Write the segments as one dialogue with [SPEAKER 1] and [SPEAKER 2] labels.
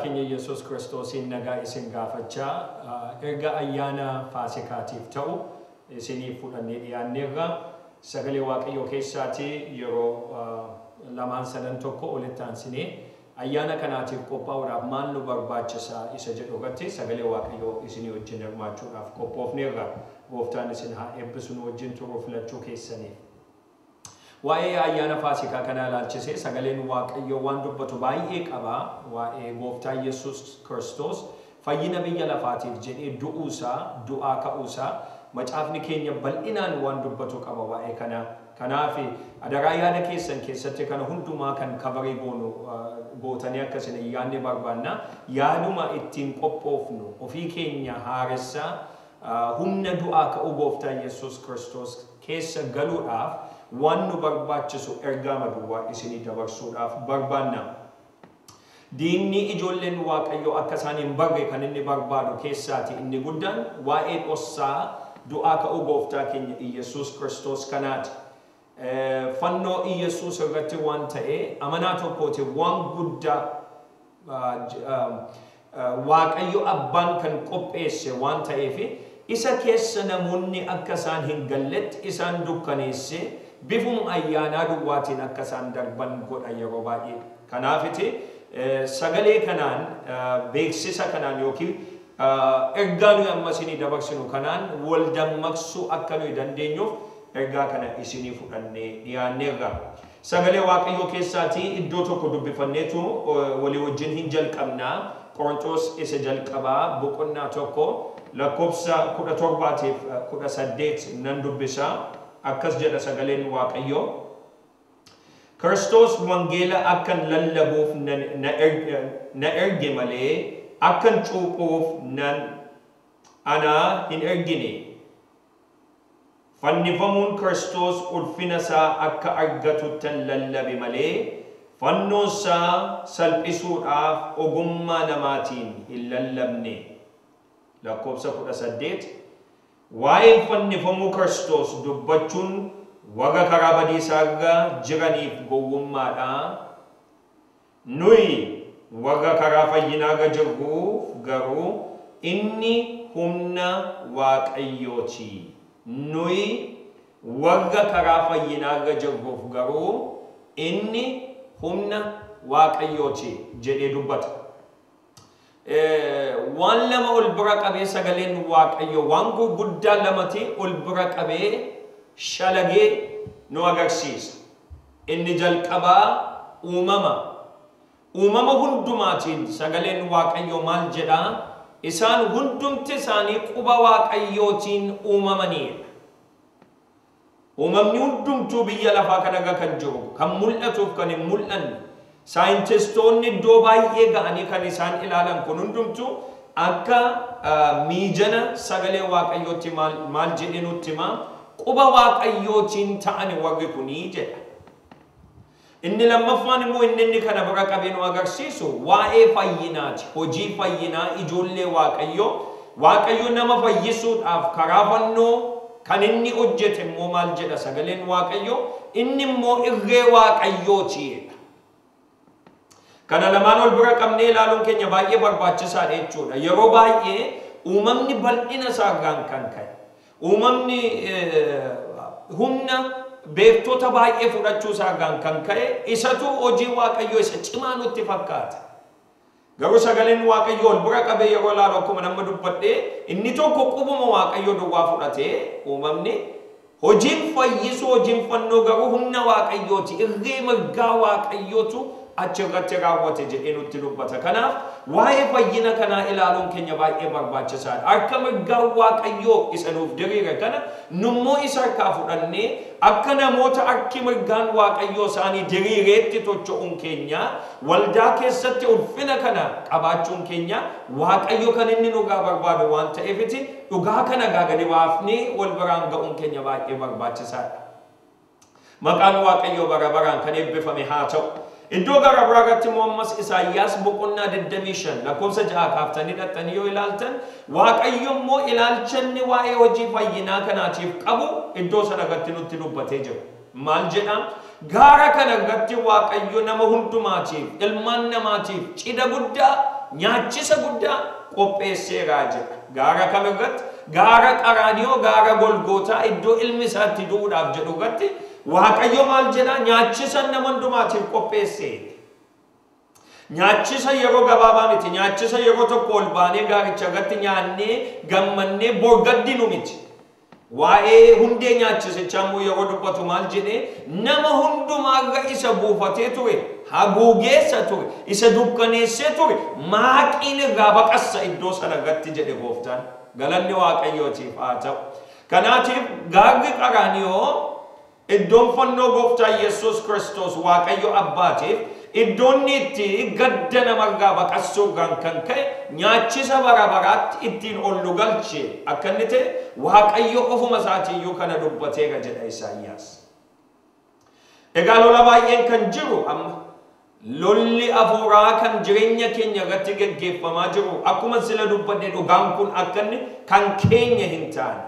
[SPEAKER 1] keenya Yesus Kiristoosin nagaa isin gaafachaa erga ayyaana Faasikaatiif ta'u isinii fudhannee dhiyaanneerra sagalee Waaqayyoo keessaati yeroo lamaan sadan tokko olitti aansinee ayyaana kanaatiif qophaa'uudhaaf maal nu barbaachisa isa jedhu irratti sagalee Waaqayyoo isinii wajjin hirmaachuudhaaf qophoofneerra. Gooftaan isin haa eebbisu nu wajjin turuu filachuu keessanii. Waa'ee ayyaana Faasikaa kana ilaalchisee sagaleen Waaqayyoo waan dubbatu baay'ee qaba. Waa'ee Gooftaa Yesus Kiristoos fayyina biyya lafaatiif jedhee du'aa ka'uusaa macaafni keenya bal'inaan waan dubbatu qaba waa'ee kana. Kanaaf adaraa yaada keessan keessatti kana hundumaa kan kabarii gootanii akkasina yaadne barbaanna. Yaaduma ittiin qophoofnu ofii keenya haaressaa humna du'aa ka'uu Gooftaa Yesus Kiristoos keessa galuudhaaf waan nu barbaachisu ergaa maduwwaa isinii dabarsuudhaaf barbaanna. Diinni ijoolleen Waaqayyoo akka isaan hin barre kan inni barbaadu keessaati inni guddaan waa'ee dhossaa du'aa ka'uu Gooftaa keenya Yesus Kiristoos kanaati. Fannoo Yesus irratti waan ta'e amanaa tokkootiif waan guddaa Waaqayyo abbaan kan qopheesse waan ta'eef isa keessa namoonni akka isaan hin galletti isaan dukkaneesse bifum ayyaanaa duwwaatiin akka isaan darban godha yeroo baay'ee. Kanaafiti sagalee kanaan beeksisa kanaan yookiin ergaa nuyi amma isinii dabarsinu kanaan wal dammaqsuu akka nuyi dandeenyuuf ergaa kana isinii fudhannee dhiyaanneerra. Sagalee Waaqayyoo keessaatii iddoo tokko dubbifanneetu walii wajjin hin jalqabnaa. Qorontos isa jalqabaa boqonnaa tokko lakkoofsa 17-18 nan dubbisa. Akkas jedha sagaleen Waaqayyoo. Kiristoos wangeela akkan lallabuuf na erge malee akkan cuuphuuf ana hin ergine. Fannifamuun Kiristoos ulfina isaa akka argatutti lallabe malee fannoon isaa salphisuudhaaf ogummaa namaatiin hin lallabne. Lakkoofsa 18 waa'ee fannifamuu Kiristoos dubbachuun warra karaa badiisaa irra jiraniif gowwummaadha. Nuyi warra karaa fayyinaa irra jirruuf garuu inni humna Waaqayyooti. Nuyi warra karaa fayyinaa irra jirruuf garuu inni humna Waaqayyooti jedhee dubbata. Waan lama ol bira qabee sagaleen Waaqayyoo waan gurguddaa lamatti ol bira qabee shalagee nu agarsiisa. Inni jalqabaa uumama. Uumama hundumaatiin sagaleen Waaqayyoo maal jedhaa? Isaan hundumti isaanii quba Waaqayyootiin uumamaniidha. Uumamni hundumtuu biyya lafaa kana kan jiru, kan mul'atuuf kan hin mul'anne. Saayintistoonni iddoo baay'ee ga'anii kan isaan ilaalan kun hundumtuu akka miijana sagalee Waaqayyootti maal jedhee nutti himaa quba Waaqayyootiin ta'ani warri kunii jedha. Inni lammaffaan immoo inni kana bira qabee nu agarsiisu waa'ee fayyinaati. Hojii fayyinaa ijoollee Waaqayyoo nama fayyisuudhaaf karaa fannoo kan inni hojjete immoo maal jedha sagaleen Waaqayyoo inni immoo irree Waaqayyooti. Kana lamaan ol bira qabnee ilaaluun keenya baay'ee barbaachisaadha jechuudha. Yeroo baay'ee uumamni bal'ina isaarraan kan ka'e. Uumamni humna beektota baay'ee fudhachuu isaarraan kan ka'e isatu hojii Waaqayyoo isa cimaa nutti fakkaata. Garuu sagaleen Waaqayyoo ol bira qabee yeroo ilaalu akkuma nama dubbadhee inni tokko qubuma Waaqayyoo duwwaa fudhatee uumamni hojiin fayyisuu hojiin fannoo garuu humna Waaqayyooti. Irree mirgaa Waaqayyootu achirratti raawwate jedhee nutti dubbata. Kanaaf waa'ee fayyina kanaa ilaaluun keenya baay'ee barbaachisaadha. Harka mirgaa Waaqayyoo isa nuuf diriire kana nummoo isa harkaa fudhannee akka namoota harki mirgaan Waaqayyoo isaanii diriireetti tocho'uun keenya waldaa keessatti ulfina kana qabaachuun keenya Waaqayyo kan inni nugaa barbaadu waan ta'eefiti dhugaa kana gadi baafnee wal biraan ga'uun keenya baay'ee barbaachisaadha. Maqaan Waaqayyoo bara baraan kan eebbifame haa ta'u. Iddoo gara biraatti immoo ammas Isaayyaas boqonnaa 25 lakkoofsa 6 kaaftanii dhattanii yoo ilaaltan Waaqayyo immoo ilaalchanni waa'ee hojii fayyinaa kanaatiif qabu iddoo sana irratti nutti dubbatee jiru. Maal jedhaa? Gaara kana irratti Waaqayyo nama hundumaatiif ilmaan namaatiif cidha guddaa nyaachisa guddaa qopheesseeraa jira. Gaara kamirratti gaara Qaraaniyoo gaara Golgootaa iddoo ilmi isaatti du'uudhaaf jedhu irratti Waaqayyo maal jedha nyaachisa nama hundumaatiif qopheessee. Nyaachisa yeroo gabaabaa miti nyaachisa yeroo tokko ol baanee gaaricha irratti nyaannee gammannee borgaddinu miti. Waa'ee hundee nyaachisichaa immoo yeroo dubbatu maal jedhee nama hundumaarra isa buufatee ture haguugeessa ture isa dukkaneessee ture maaqiin irraa baqassa iddoo sana irratti jedhe gooftaan. Galanni Waaqayyootiif haa ta'u. Kanaatiif gaarri Qaraaniyoo iddoon fannoo gooftaa Yesuus Kiristoos Waaqayyo abbaatiif iddoon itti gadda namarraa baqassuurraan kan ka'e nyaachisa bara baraatti ittiin ollu galchee akka inni ta'e Waaqayyo ofuma isaatiiyyuu kana dubbateera jedha Isaayyaas. Egaa lola baay'een kan jiru amma lolli afuuraa kan jireenya keenya irratti geggeeffamaa jiru akkuma sila dubbadhe dhugaan kun akka inni kan keenya hin taane.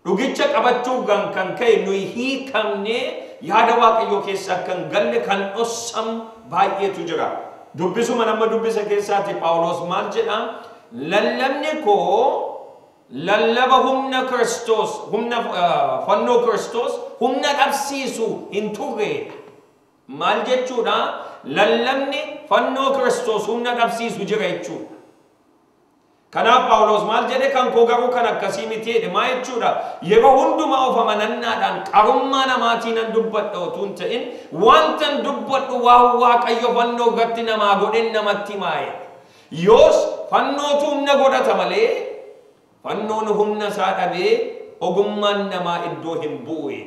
[SPEAKER 1] Dhugicha qabachuurraan kan ka'e nuyi hiikamnee yaada Waaqayyoo keessa kan galle kan dhossam baay'eetu jira. Dubbisuma nama dubbisa keessaati Phaawulos maal jedha? Lallabni koo lallaba humna Kiristoos, humna fannoo Kiristoos humna dhabsiisu hin turre. Maal jechuudha? Lallabni fannoo Kiristoos humna dhabsiisu jira jechuudha. Kanaaf Phaawulos maal jedhe kan koo garuu kan akkasii miti jedhe maa jechuudha yeroo hundumaa of amanannaadhaan qarummaa namaatiin an dubbadha otoo hin ta'in wantan dubbadhu waan Waaqayyo fannoo irratti namaa godhen namatti maaye. Yoos fannootu humna godhata malee fannoon humna isaa dhabee ogummaan namaa iddoo hin bu'e.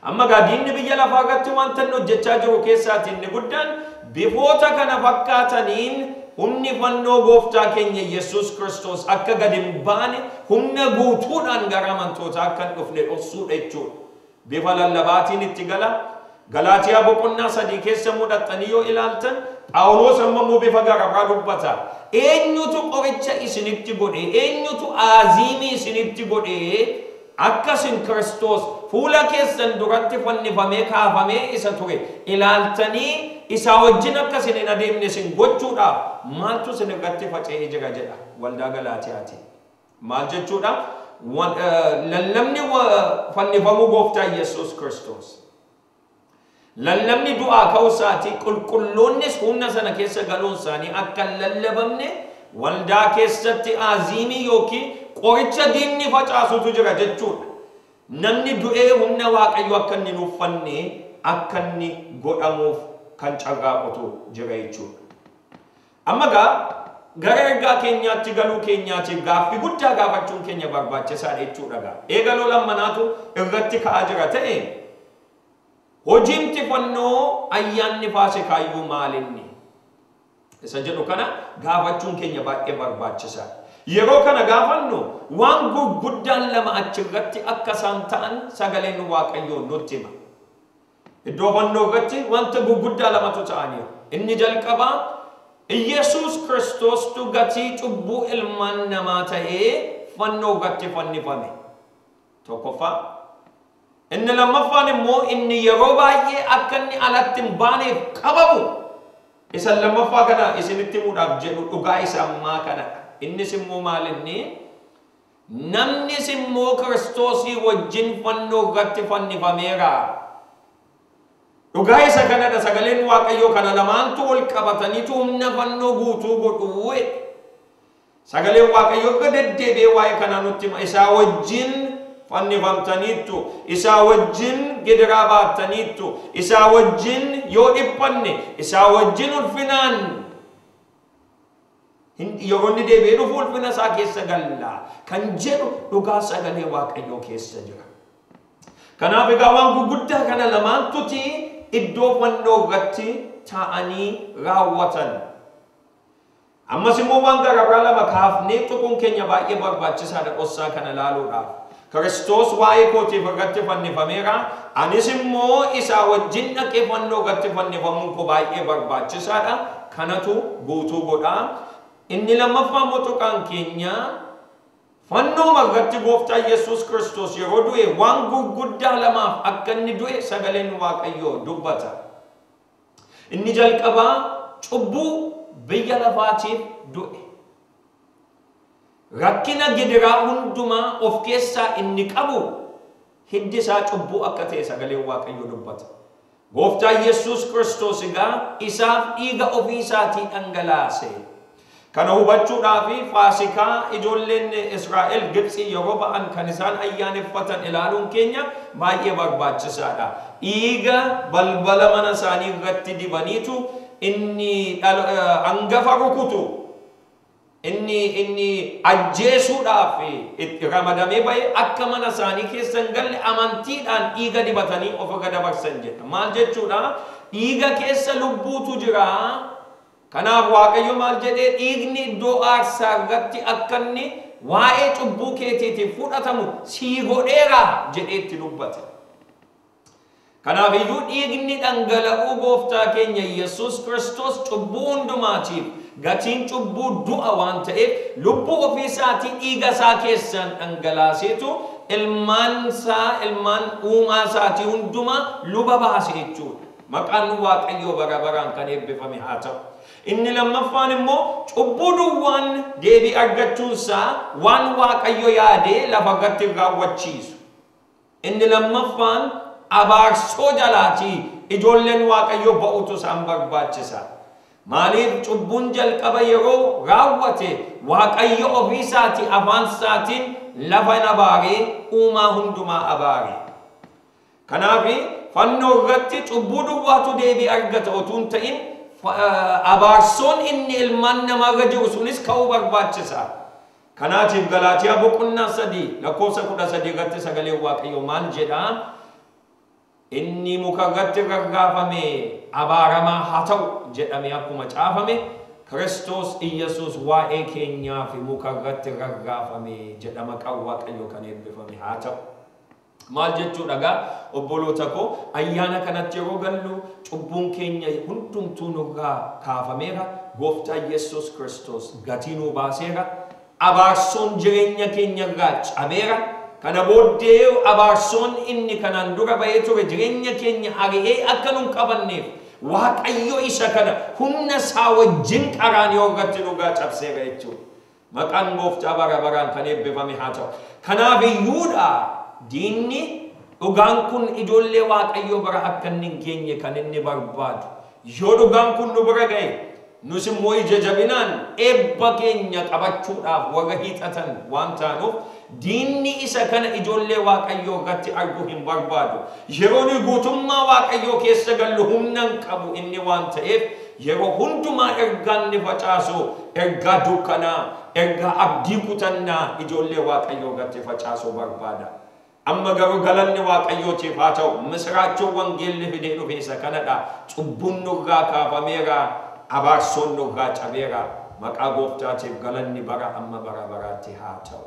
[SPEAKER 1] Amma gaadiinni biyya lafaa irratti wanta inni hojjechaa jiru keessaatiin inni guddaan bifoota kana fakkaataniin humni fannoo gooftaa keenya Yesuus Kiristoos akka gad hin baane humna guutuudhaan gara amantootaa akka hin dhufne dhoksuudha jechuudha. Bifa lallabaatiin itti gala. Galaatiyaa boqonnaa 3 keessa mudhattanii yoo ilaaltan Phaawulos ammoo bifa garaagaraa dubbata. Eenyutu qoricha isinitti godhe? Eenyutu aaziimii isinitti godhe? Akkasin Kiristoos fuula keessan duratti fannifamee kaafamee isa ture ilaaltanii isa wajjin akkasin hin adeemne isin gochuudhaaf maaltu isin irratti faca'ee jira jedha waldaa Galaatiyaati. Maal jechuudha? Lallabni fannifamuu gooftaa Yesuus Kiristoos. Lallabni du'aa ka'uu isaatii qulqulloonnis humna sana keessa galuun isaanii akka lallabamne waldaa keessatti aaziimii yookiin qoricha diinni facaasutu jira jechuudha. Namni du'ee humna Waaqayyo akka inni uffanne akka inni godhamuuf kan carraaqotu jira jechuudha. Amma gara ergaa keenyaatti galuu keenyaatiif gaaffii guddaa gaafachuun keenya barbaachisaadha jechuudha. Eega lolan manaatu irratti ka'aa jira ta'e hojiin fannoo ayyaanni Faasikaayyuu maalinni? Isa jedhu kana gaafachuun keenya baay'ee barbaachisaadha. Yeroo kana gaafannu waan gurguddaan lama achirratti akka isaan ta'an sagaleen Waaqayyoo nutti hima. Iddoo fannoo irratti wanta gurguddaa lamatu ta'aniiru. Inni jalqabaa Yesuus Kiristoostu gatii cubbuu ilmaan namaa ta'ee fannoo irratti fannifame. Tokkoffaa. Inni lammaffaan immoo inni yeroo baay'ee akka inni alatti hin baaneef qabamu. Isa lammaffaa kana isinitti himuudhaaf jedhu dhugaa isa ammaa kanadha. Innis immoo maal inni? Namnis immoo Kiristoosii wajjin fannoo irratti fannifameera. Dhugaa isa kanadha sagaleen Waaqayyoo kana lamaantu wal qabataniitu humna fannoo guutuu godhu. Sagaleen Waaqayyoo akka deddeebi'ee waa'ee kana nutti hima. Isaa wajjin fannifamtaniittu, isaa wajjin gidiraa baattaniittu, isaa wajjin yoo dhiphanne, isaa wajjin ulfinaan yeroo inni deebi'ee dhufu ulfina isaa keessa galla kan jedhu dhugaa sagalee Waaqayyoo keessa jira. Kanaaf egaa waan gurguddaa kana lamaantuti iddoo fannoo irratti taa'anii raawwatan. Ammas immoo waan garaagaraa lama kaafnee tuquun keenya baay'ee barbaachisaadha dhossaa kana laaluudhaaf. Kiristoos waa'ee kootiif irratti fannifameera. Anis immoo isaa wajjin dhaqee fannoo irratti fannifamuun koo baay'ee barbaachisaadha. Kanatu guutuu godha. Inni lammaffaa motoqaan keenya fannoo irratti gooftaa Yesuus Kiristoos yeroo du'e waan gurguddaa lamaaf akka inni du'e sagaleen Waaqayyoo dubbata. Inni jalqabaa cubbuu biyya lafaatiif du'e. Rakkina gidiraa hundumaa of keessaa inni qabu hiddi isaa cubbuu akka ta'e sagaleen Waaqayyoo dubbata. Gooftaan Yesuus Kiristoos egaa isaaf dhiiga ofii isaatii dhangalaase. Kana hubachuudhaaf Faasikaa ijoolleen Israa'el Gibxii yeroo ba'an kan isaan ayyaaneffatan ilaaluun keenya baay'ee barbaachisaadha. Dhiiga balbala mana isaanii irratti dibaniitu inni hangafa rukutu inni ajjeesuudhaaf ramadamee ba'e akka mana isaanii keessa hin galle amantiidhaan dhiiga dibatanii ofirra dabarsan jedha. Maal jechuudha? Dhiiga keessa lubbuutu jira. Kanaaf Waaqayyo maal jedhee dhiigni iddoo aarsaa irratti akka inni waa'ee cubbuu keetiitiif fudhatamu sii godheera jedheetti dubbate. Kanaaf iyyuu dhiigni dhangala'uu gooftaa keenya Yesuus Kiristoos cubbuu hundumaatiif gatiin cubbuu du'a waan ta'eef lubbuu ofii isaatii dhiiga isaa keessaan dhangalaaseetu ilmaan uumaa isaatii hundumaa luba baase jechuudha. Maqaan Waaqayyoo bara baraan kan eebbifame haa ta'u. Inni lammaffaan immoo cubbuu duwwaan deebii argachuunsaa waan Waaqayyo yaadee lafa irratti raawwachiisu. Inni lammaffaan abaarsoo jalaatii ijoolleen Waaqayyo ba'utu isaan barbaachisa. Maaliif cubbuun jalqaba yeroo raawwate Waaqayyo ofii isaatii afaan isaatiin lafa abaaree uumaa hundumaa abaare. Kanaaf fannoo irratti cubbuu duwwaatu deebii argata otoo hin ta'in abaarsoon inni ilmaan namarra jiru sunis ka'uu barbaachisa. Kanaatiif Galaatiyaa boqonnaa 3 lakkoofsa 13 irratti sagaleen Waaqayyoo maal jedhaa? Inni muka irratti rarraafame abaaramaa haa ta'u jedhamee akkuma caafame Kiristoos Iyyasuus waa'ee keenyaaf muka irratti rarraafame jedhama kan Waaqayyoo kan eebbifame haa ta'u. Maal jechuudha gaa obboloota koo ayyaana kanatti yeroo gallu cubbuun keenya hundumtuu nurraa kaafameera. Gooftaan Yesuus Kiristoos gatii nuu baaseera. Abaarsoon jireenya keenya irraa cabeera. Kana booddee abaarsoon inni kanaan dura ba'ee ture jireenya keenya ari'ee akka nun qabanneef Waaqayyo isa kana humna isaa wajjin qaraaniyooo irratti dhugaa cabseera jechuudha. Maqaan Gooftaa bara baraan kan eebbifame haa ta'u. Kanaaf iyyuudha diinni dhugaan kun ijoollee Waaqayyoo bara akka inni hin geenye kan inni barbaadu. Yoo dhugaan kun nu bira ga'e nus immoo ija jabinaan eebba keenya qabachuudhaaf warra hiixatan waan taanuuf diinni isa kana ijoollee Waaqayyoo irratti arguu hin barbaadu. Yeroo nu guutummaa Waaqayyoo keessa gallu humna hin qabu inni waan ta'eef yeroo hundumaa ergaan ni facaasu ergaa dukkanaa ergaa abdii kutannaa ijoollee Waaqayyoo irratti facaasuu barbaada. Amma garuu galanni Waaqayyootiif haa ta'u misraachoo wangeelli fidee dhufe isa kanadha. Cubbuun nurraa kaafameera, abaarsoon nurraa cabeera. Maqaa Gooftaatiif galanni bara amma bara baraatti haa ta'u.